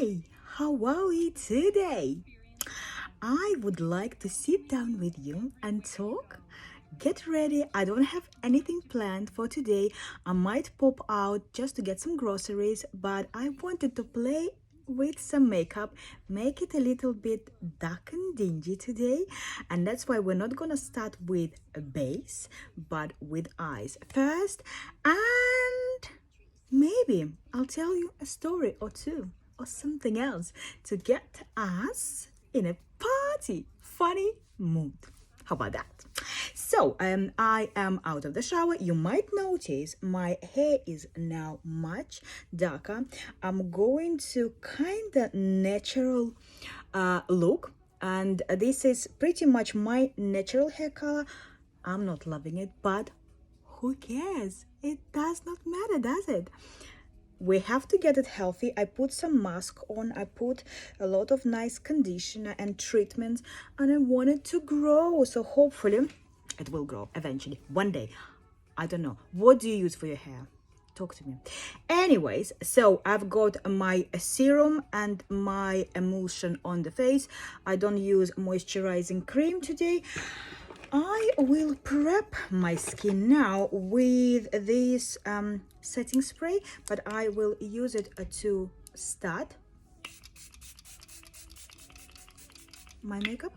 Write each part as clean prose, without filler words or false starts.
Hi, how are we today? I would like to sit down with you and talk. Get ready. I don't have anything planned for today. I might pop out just to get some groceries, but I wanted to play with some makeup, make it a little bit dark and dingy today. And that's why we're not gonna start with a base, but with eyes first. And maybe I'll tell you a story or two or something else to get us in a party, funny mood. How about that? So, I am out of the shower. You might notice my hair is now much darker. I'm going to kind of natural look, and this is pretty much my natural hair color. I'm not loving it, but who cares? It does not matter, does it? We have to get it healthy. I put some mask on. I put a lot of nice conditioner and treatments, and I want it to grow. So hopefully it will grow eventually one day. I don't know. What do you use for your hair? Talk to me. Anyways, so I've got my serum and my emulsion on the face. I don't use moisturizing cream today. I will prep my skin now with this setting spray, but I will use it to start my makeup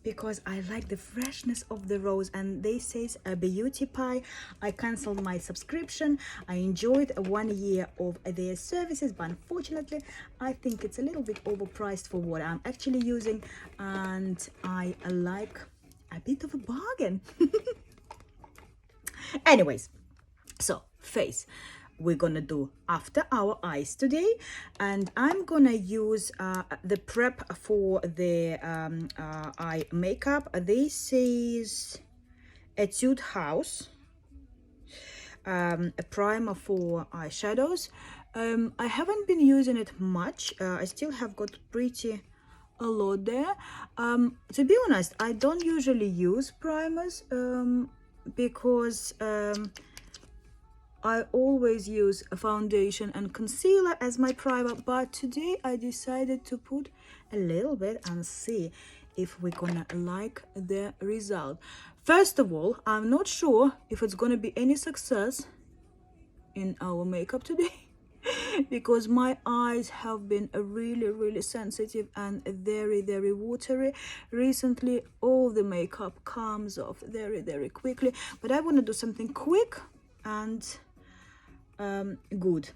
because I like the freshness of the rose, and they says a beauty pie. I canceled my subscription. I enjoyed 1 year of their services, but unfortunately I think it's a little bit overpriced for what I'm actually using, and I like a bit of a bargain. Anyways, so face we're gonna do after our eyes today, and I'm gonna use the prep for the eye makeup. This is Etude House a primer for eyeshadows. I haven't been using it much. I still have got pretty a lot there. To be honest, I don't usually use primers because I always use a foundation and concealer as my primer, but today I decided to put a little bit and see if we're gonna like the result. First of all, I'm not sure if it's gonna be any success in our makeup today because my eyes have been really sensitive and very watery recently. All the makeup comes off very quickly, but I want to do something quick and good,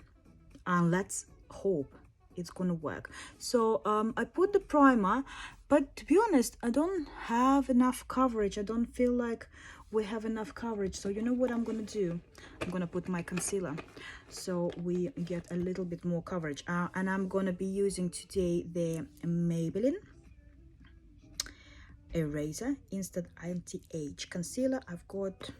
and let's hope it's gonna work. So I put the primer, but to be honest, I don't have enough coverage. I don't feel like we have enough coverage. So you know what I'm gonna do? I'm gonna put my concealer so we get a little bit more coverage, and I'm gonna be using today the Maybelline Eraser Instant Anti-Age Concealer. I've got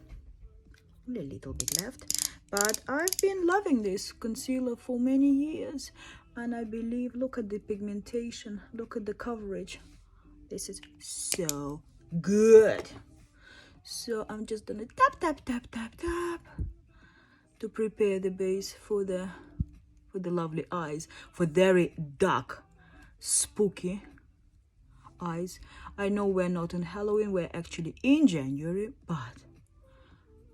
only a little bit left, but I've been loving this concealer for many years, and I believe, look at the pigmentation, look at the coverage. This is so good. So I'm just gonna tap to prepare the base for the lovely eyes, for very dark, spooky eyes. I know we're not on Halloween, we're actually in January, but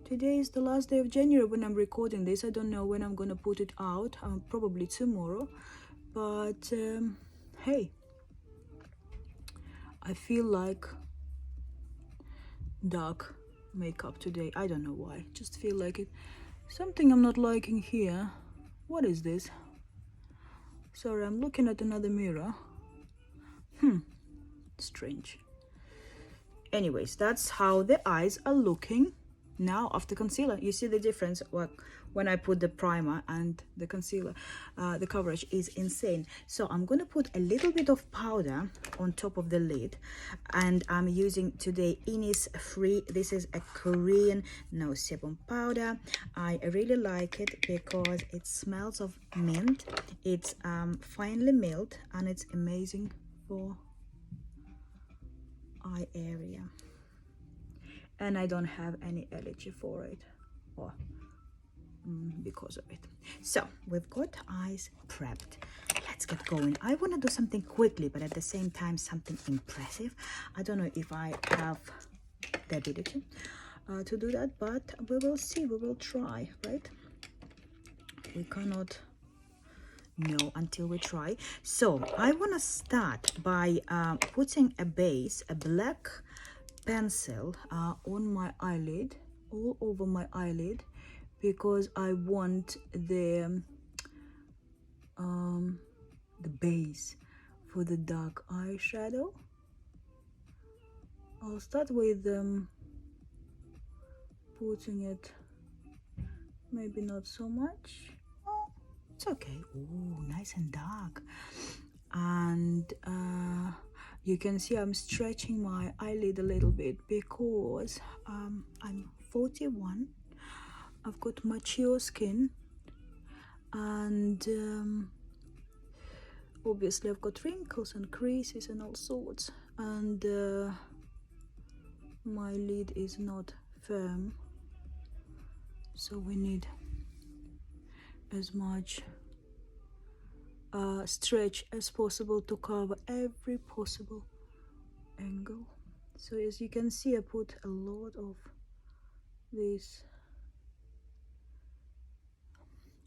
today is the last day of January when I'm recording this. I don't know when I'm gonna put it out. Probably tomorrow, but hey, I feel like dark makeup today. I don't know why, just feel like it. Something I'm not liking here. What is this? Sorry, I'm looking at another mirror. Strange. Anyways, that's how the eyes are looking now after concealer. You see the difference when I put the primer and the concealer. The coverage is insane. So I'm gonna put a little bit of powder on top of the lid, and I'm using today Innisfree. This is a Korean no sebum powder. I really like it because it smells of mint. It's finely milled, and it's amazing for eye area, and I don't have any allergy for it or because of it. So we've got eyes prepped. Let's let's get going. I want to do something quickly, but at the same time something impressive. I don't know if I have the ability to do that, but we will see. We will try, right? We cannot know until we try. So I want to start by putting a base, a black pencil on my eyelid, all over my eyelid, because I want the base for the dark eyeshadow. I'll start with putting it, maybe not so much. Oh, it's okay. Oh, nice and dark. And you can see I'm stretching my eyelid a little bit because I'm 41. I've got mature skin, and obviously I've got wrinkles and creases and all sorts, and my lid is not firm, so we need as much stretch as possible to cover every possible angle. So as you can see, I put a lot of this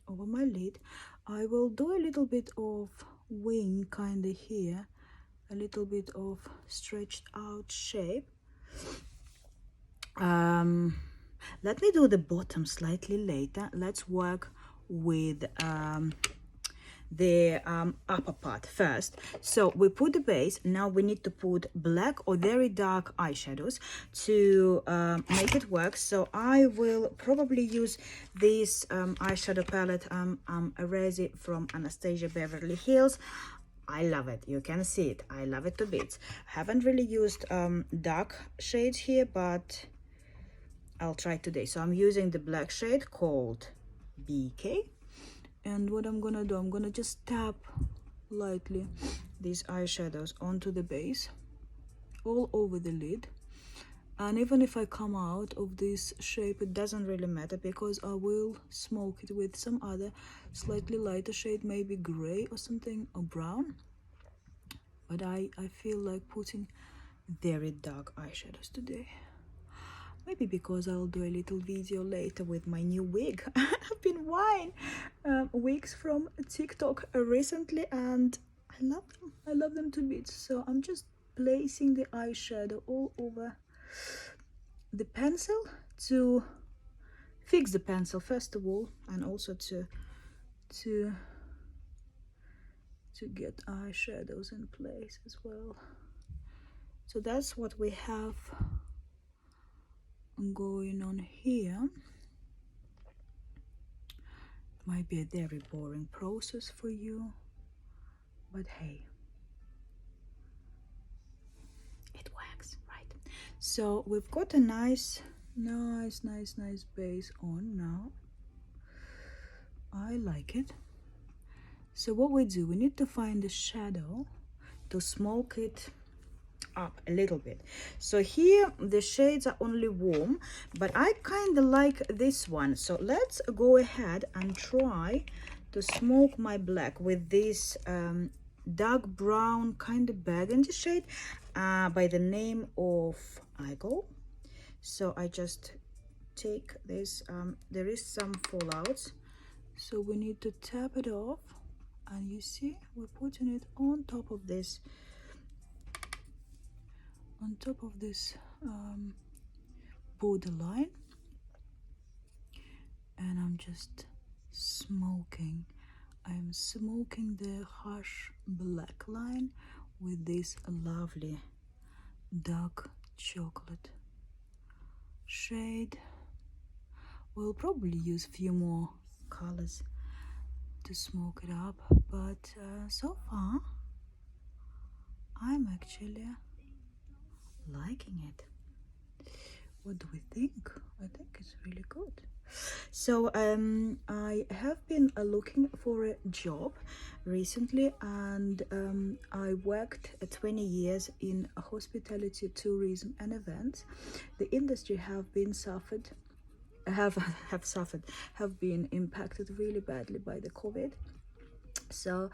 over my lid. I will do a little bit of wing kind of here, a little bit of stretched out shape. Let me do the bottom slightly later. Let's work with the upper part first. So we put the base. Now we need to put black or very dark eyeshadows to make it work. So I will probably use this eyeshadow palette, Erase from Anastasia Beverly Hills. I love it. You can see it. I love it to bits. Haven't really used dark shades here, but I'll try today. So I'm using the black shade called BK. And what I'm gonna do, I'm gonna just tap lightly these eyeshadows onto the base, all over the lid. And even if I come out of this shape, it doesn't really matter, because I will smoke it with some other slightly lighter shade, maybe gray or something, or brown. But I feel like putting very dark eyeshadows today. Maybe because I'll do a little video later with my new wig. I've been buying wigs from TikTok recently, and I love them. I love them to bits. So I'm just placing the eyeshadow all over the pencil to fix the pencil first of all, and also to get eyeshadows in place as well. So that's what we have going on here. It might be a very boring process for you, but hey, it works, right? So we've got a nice base on now. I like it. So what we do, we need to find the shadow to smoke it up a little bit. So here the shades are only warm, but I kind of like this one. So let's go ahead and try to smoke my black with this dark brown kind of burgundy shade by the name of Igo. So I just take this, there is some fallouts, so we need to tap it off, and you see we're putting it on top of this borderline, and I'm just smoking. I'm smoking the harsh black line with this lovely dark chocolate shade. We'll probably use a few more colors to smoke it up, but so far I'm actually liking it. What do we think? I think it's really good. So I have been looking for a job recently, and I worked 20 years in hospitality, tourism and events. The industry have been impacted really badly by the COVID. So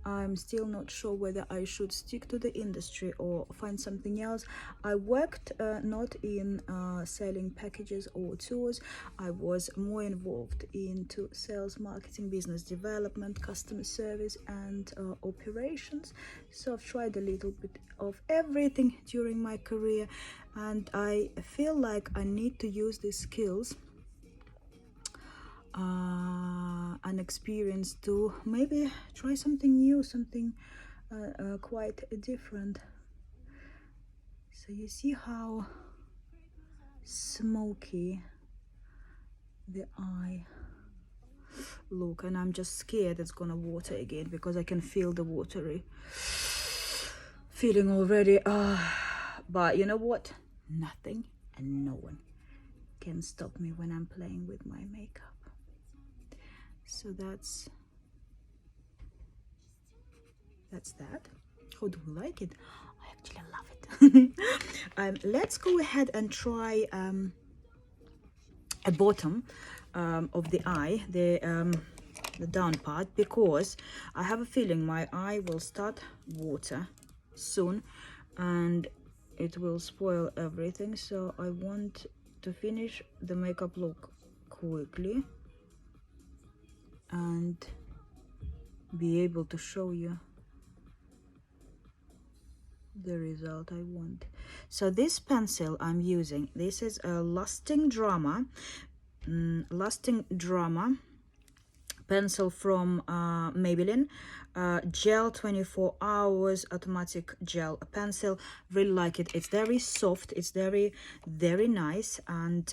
I'm still not sure whether I should stick to the industry or find something else. I worked not in selling packages or tours. I was more involved into sales, marketing, business development, customer service, and operations. So I've tried a little bit of everything during my career, and I feel like I need to use these skills and experience to maybe try something new, something quite different. So you see how smoky the eye look, and I'm just scared it's gonna water again because I can feel the watery feeling already. But you know what, nothing and no one can stop me when I'm playing with my makeup. So that's that. How do we like it? I actually love it. Let's go ahead and try a bottom of the eye, the down part, because I have a feeling my eye will start water soon and it will spoil everything. So I want to finish the makeup look quickly and be able to show you the result I want. So this pencil I'm using, this is a lasting drama pencil from Maybelline, gel 24 hours automatic gel pencil. Really like it. It's very soft, it's very nice, and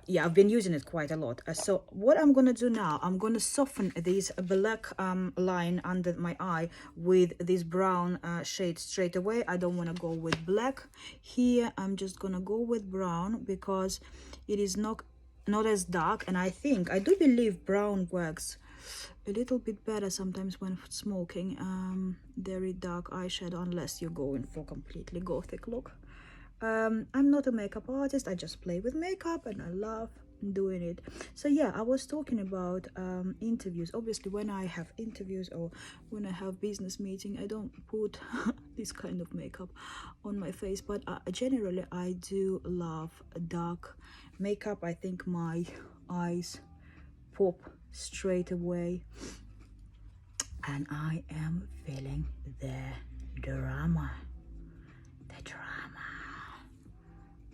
yeah, I've been using it quite a lot. So what I'm gonna do now, I'm gonna soften this black line under my eye with this brown shade straight away. I don't want to go with black here. I'm just gonna go with brown because it is not as dark, and I do believe brown works a little bit better sometimes when smoking very dark eyeshadow, unless you're going for completely gothic look. I'm not a makeup artist, I just play with makeup and I love doing it. So yeah, I was talking about interviews. Obviously when I have interviews or when I have business meeting, I don't put this kind of makeup on my face, but generally I do love dark makeup. I think my eyes pop straight away and I am feeling the drama.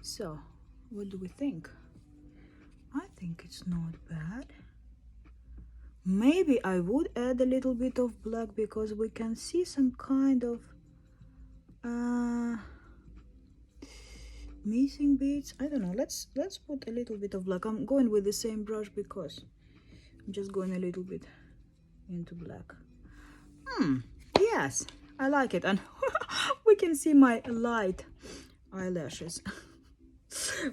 So what do we think? I think it's not bad. Maybe I would add a little bit of black because we can see some kind of missing bits. I don't know, let's put a little bit of black. I'm going with the same brush because I'm just going a little bit into black. Yes, I like it, and we can see my light eyelashes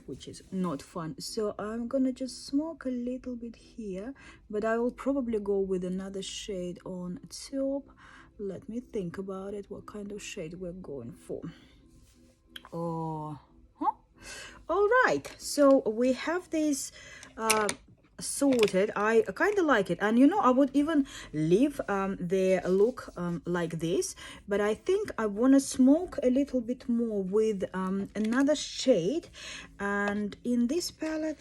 which is not fun. So I'm gonna just smoke a little bit here, but I will probably go with another shade on top. Let me think about it, what kind of shade we're going for. All right, so we have this sorted. I kind of like it, and you know, I would even leave the look like this, but I think I want to smoke a little bit more with another shade. And in this palette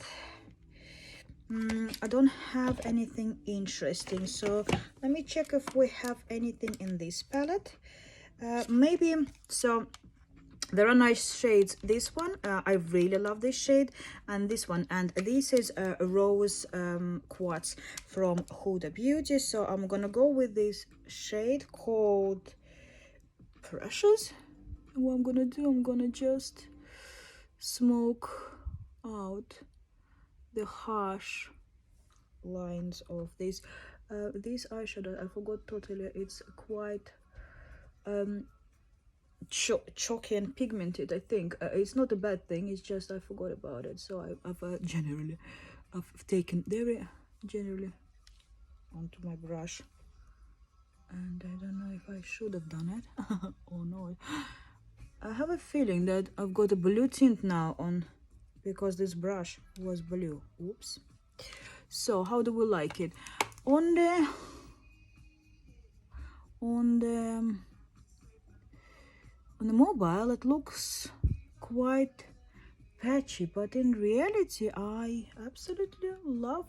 I don't have anything interesting, so let me check if we have anything in this palette. Maybe so there are nice shades. This one I really love this shade, and this one, and this is a rose quartz from Huda Beauty. So I'm gonna go with this shade called Precious. And what I'm gonna do, I'm gonna just smoke out the harsh lines of this eyeshadow. I forgot totally, it's quite chalky and pigmented. I think it's not a bad thing, it's just I forgot about it. So I've taken very generally onto my brush, and I don't know if I should have done it or not. I have a feeling that I've got a blue tint now on because this brush was blue. Oops. So how do we like it? on the mobile it looks quite patchy, but in reality I absolutely love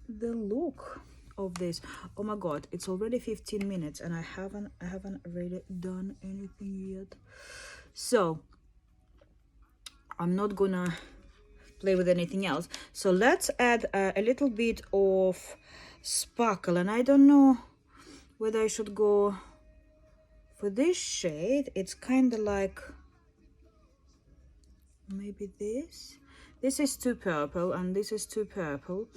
the look of this. Oh my god, it's already 15 minutes and I haven't really done anything yet, so I'm not gonna play with anything else. So let's add a little bit of sparkle, and I don't know whether I should go for this shade. It's kind of like maybe this is too purple and this is too purple.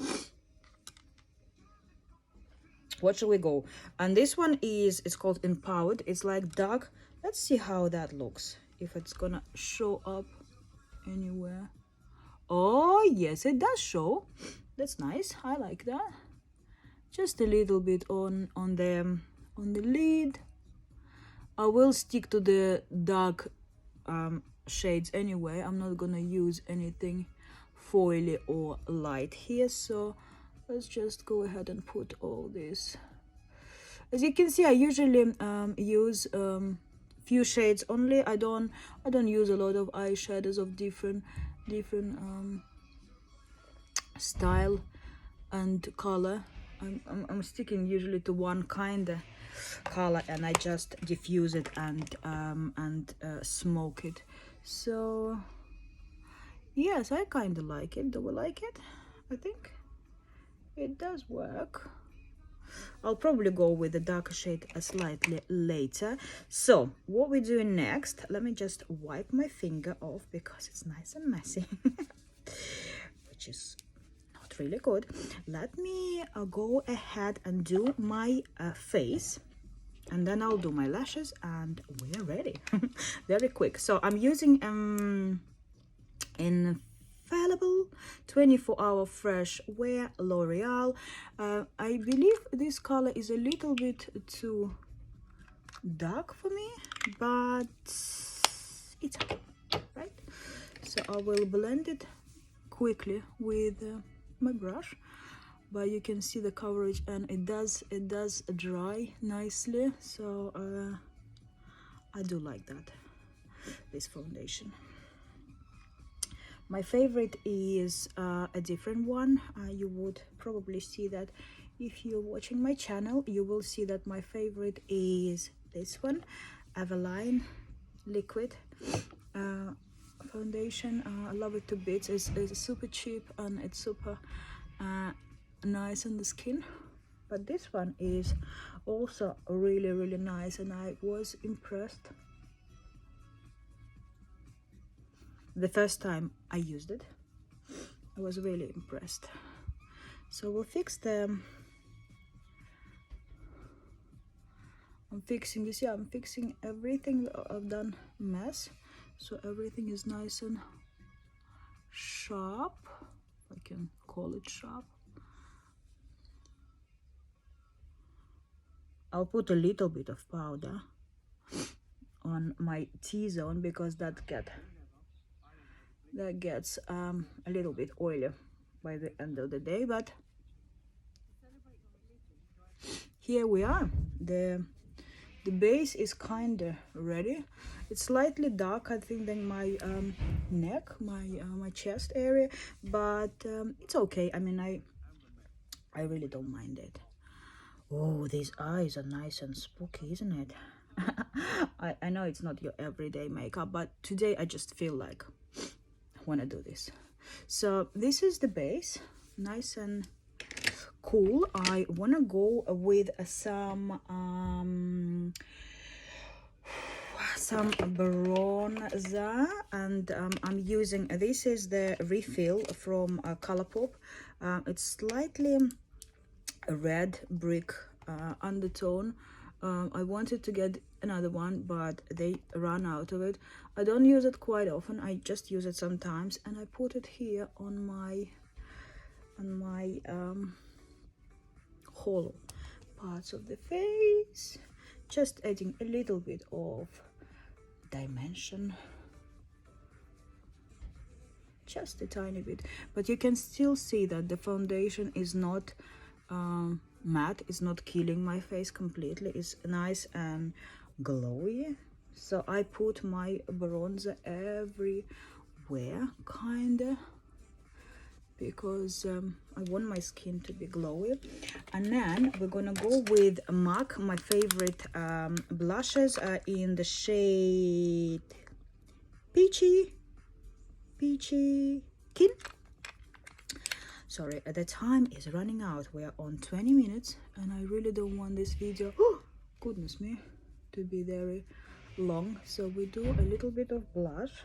What should we go? And this one it's called Empowered. It's like dark. Let's see how that looks, if it's gonna show up anywhere. Oh yes, it does show. That's nice. I like that. Just a little bit on the lid. I will stick to the dark shades anyway. I'm not gonna use anything foily or light here, so let's just go ahead and put all this. As you can see, I usually use few shades only. I don't use a lot of eyeshadows of different style and color. I'm sticking usually to one kind of color, and I just diffuse it and smoke it. So yes, I kind of like it. Do we like it? I think it does work. I'll probably go with the darker shade slightly later. So what we're doing next, let me just wipe my finger off because it's nice and messy which is not really good. Let me go ahead and do my face, and then I'll do my lashes and we're ready. Very quick. So I'm using Infallible 24-hour fresh wear L'Oreal. I believe this color is a little bit too dark for me, but it's okay, right? So I will blend it quickly with my brush, but you can see the coverage, and it does dry nicely. So I do like that, this foundation. My favorite is a different one. You would probably see that if you're watching my channel. You will see that my favorite is this one, Maybelline liquid foundation. I love it to bits. It's super cheap and it's super nice on the skin. But this one is also really nice, and I was impressed the first time I used it. I was really impressed. So we'll fix them. I'm fixing everything. I've done a mess, so everything is nice and sharp, if I can call it sharp. I'll put a little bit of powder on my T-zone because that gets a little bit oily by the end of the day. But here we are. The base is kind of ready. It's slightly dark, I think, than my neck, my chest area, but it's okay. I mean, I really don't mind it. Oh, these eyes are nice and spooky, isn't it? I know it's not your everyday makeup, but today I just feel like I want to do this. So this is the base, nice and cool. I want to go with some bronzer, and I'm using, this is the refill from Colourpop. It's slightly a red brick undertone. I wanted to get another one, but they ran out of it. I don't use it quite often. I just use it sometimes, and I put it here on my hollow parts of the face, just adding a little bit of dimension, just a tiny bit. But you can still see that the foundation is not matte. It's not killing my face completely. It's nice and glowy. So I put my bronzer everywhere, kinda, because I want my skin to be glowy. And then we're gonna go with MAC, my favorite blushes in the shade Peachy Kin. Sorry, the time is running out. We are on 20 minutes and I really don't want this video, oh goodness me, to be very long. So we do a little bit of blush.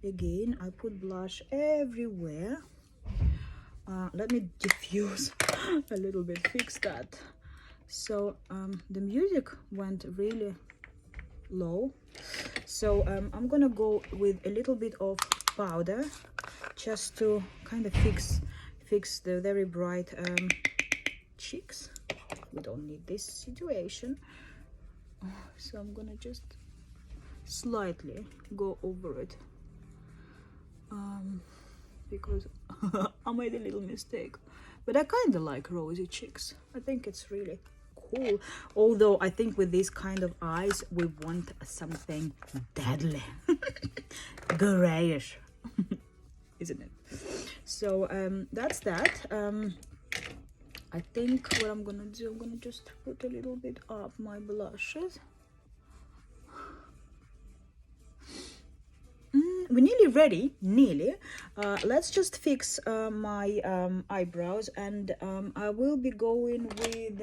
Again, I put blush everywhere. Let me diffuse a little bit, fix that. So the music went really low. So I'm gonna go with a little bit of powder just to kind of fix the very bright cheeks. We don't need this situation. So I'm gonna just slightly go over it because I made a little mistake, but I kind of like rosy cheeks. I think it's really cool, although I think with these kind of eyes we want something deadly. Grayish. Isn't it? So that's that. I think what I'm gonna do, I'm gonna just put a little bit up my blushes. We're nearly ready, nearly. Let's just fix my eyebrows, and I will be going with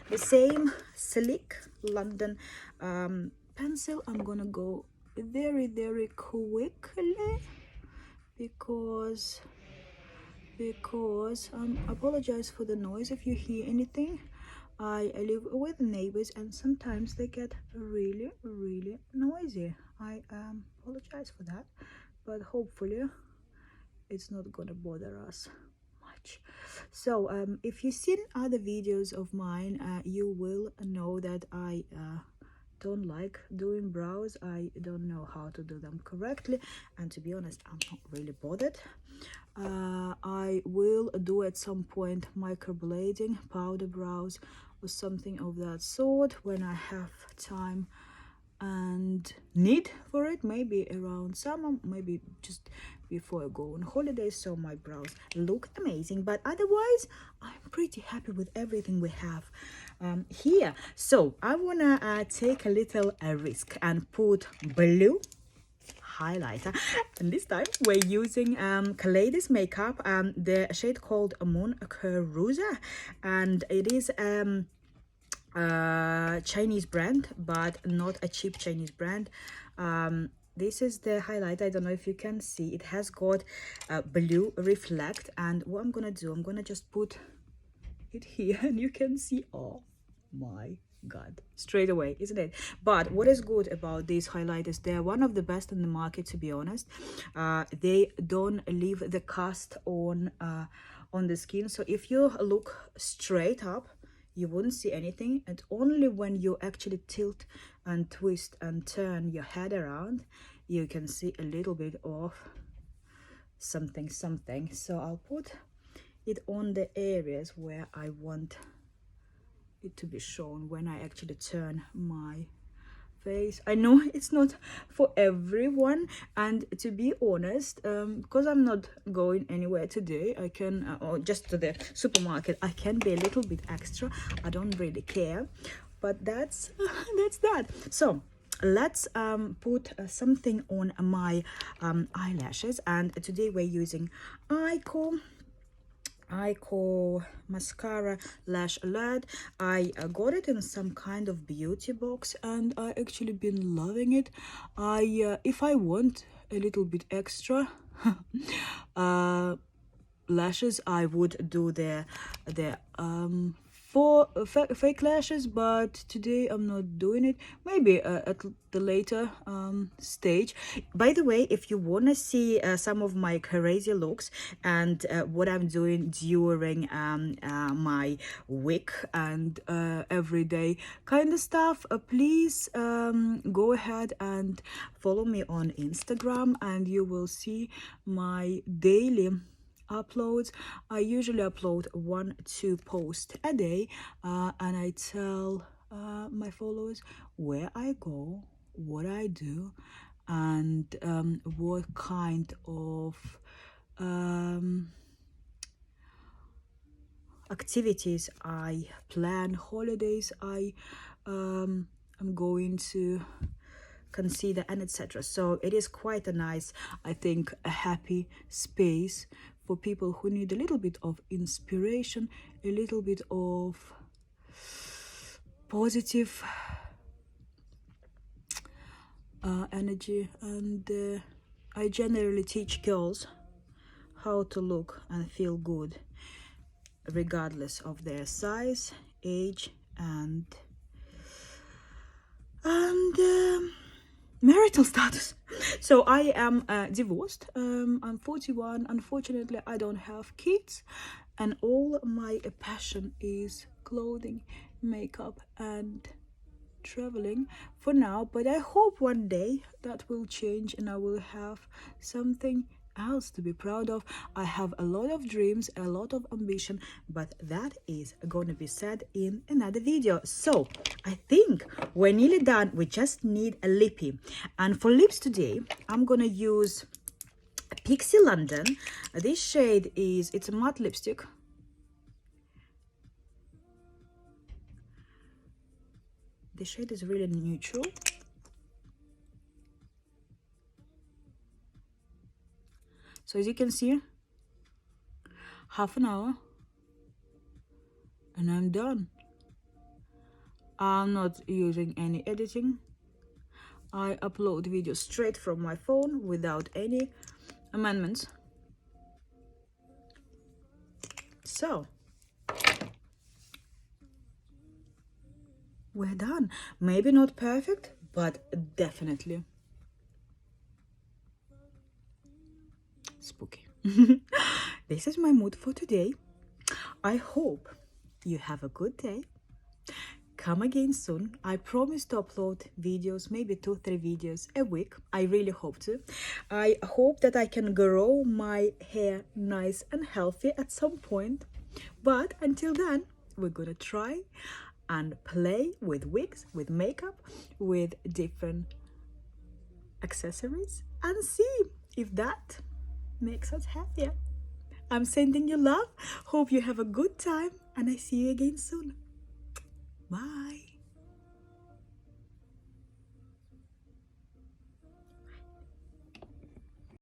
the same Sleek London pencil. I'm gonna go very quickly because I apologize for the noise if you hear anything. I live with neighbors and sometimes they get really noisy. I apologize for that, but hopefully it's not gonna bother us much. So if you've seen other videos of mine, you will know that I don't like doing brows. I don't know how to do them correctly, and to be honest, I'm not really bothered. I will do at some point microblading, powder brows or something of that sort when I have time and need for it, maybe around summer, maybe just before I go on holidays, so my brows look amazing. But otherwise I'm pretty happy with everything we have here. So I wanna take a little risk and put blue highlighter, and this time we're using Kaleidos makeup, the shade called Moon Cruiser, and it is Chinese brand, but not a cheap Chinese brand. This is the highlight. I don't know if you can see, it has got blue reflect, and what I'm gonna do, I'm gonna just put it here and you can see, oh my god, straight away, isn't it? But what is good about these highlighters, they're one of the best in the market, to be honest. They don't leave the cast on the skin, so if you look straight up you wouldn't see anything, and only when you actually tilt and twist and turn your head around you can see a little bit of something. So I'll put it on the areas where I want it to be shown when I actually turn my face. I know it's not for everyone, and to be honest, because I'm not going anywhere today, I can or just to the supermarket, I can be a little bit extra. I don't really care, but that's that. So let's put something on my eyelashes, and today we're using Ico mascara lash alert. I got it in some kind of beauty box and I actually been loving it. If I want a little bit extra lashes, I would do the fake lashes, but today I'm not doing it. Maybe at the later stage. By the way, if you want to see some of my crazy looks and what I'm doing during my week and everyday kind of stuff, please go ahead and follow me on Instagram and you will see my daily uploads. I usually upload 1-2 posts a day, and I tell my followers where I go, what I do, and what kind of activities I plan, holidays I'm going to consider, and etc. So it is quite a nice, I think, a happy space for people who need a little bit of inspiration, a little bit of positive energy. And I generally teach girls how to look and feel good regardless of their size, age, and marital status. So I am divorced. I'm 41. Unfortunately, I don't have kids, and all my passion is clothing, makeup, and traveling for now. But I hope one day that will change and I will have something else to be proud of. I have a lot of dreams, a lot of ambition, but that is going to be said in another video. So I think we're nearly done. We just need a lippy, and for lips today I'm gonna use Pixie London. This shade is, it's a matte lipstick. The shade is really neutral. So as you can see, half an hour and I'm done. I'm not using any editing. I upload videos straight from my phone without any amendments. So we're done. Maybe not perfect, but definitely spooky. This is my mood for today. I hope you have a good day. Come again soon. I promise to upload videos, maybe 2-3 videos a week. I really hope to. I hope that I can grow my hair nice and healthy at some point. But until then, we're gonna try and play with wigs, with makeup, with different accessories, and see if that makes us happier. I'm sending you love. Hope you have a good time, and I see you again soon. Bye.